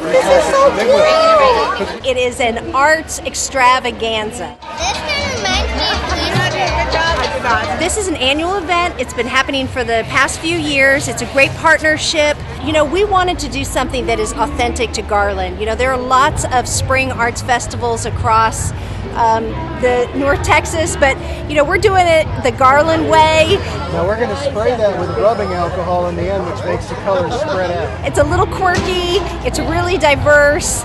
This is so cool. It is an arts extravaganza. This one reminds me of Easter. This is an annual event. It's been happening for the past few years. It's a great partnership. We wanted to do something that is authentic to Garland. There are lots of spring arts festivals across the North Texas, but we're doing it the Garland way. Now we're going to spray that with rubbing alcohol in the end, which makes the colors spread out. It's a little quirky. It's really diverse.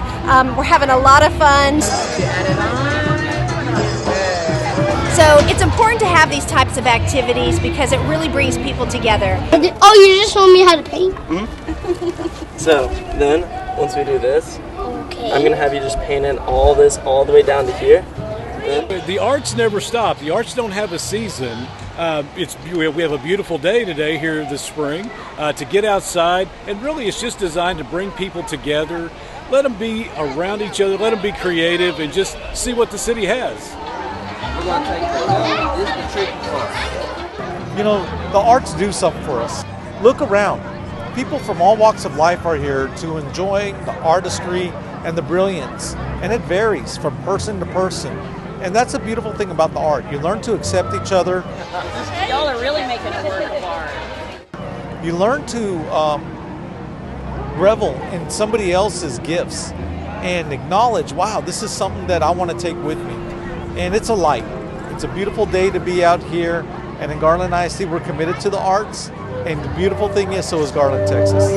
We're having a lot of fun. So it's important to have these types of activities because it really brings people together. Oh, you just showed me how to paint? Mm-hmm. So then, once we do this, okay. I'm going to have you just paint in all this all the way down to here. Then. The arts never stop. The arts don't have a season. We have a beautiful day today here this spring to get outside, and really it's just designed to bring people together, let them be around each other, let them be creative, and just see what the city has. The arts do something for us. Look around. People from all walks of life are here to enjoy the artistry and the brilliance, and it varies from person to person. And that's a beautiful thing about the art. You learn to accept each other. Y'all are really making a work of art. You learn to revel in somebody else's gifts and acknowledge, wow, this is something that I want to take with me. And it's a light. It's a beautiful day to be out here. And in Garland ISD, we're committed to the arts. And the beautiful thing is, so is Garland, Texas.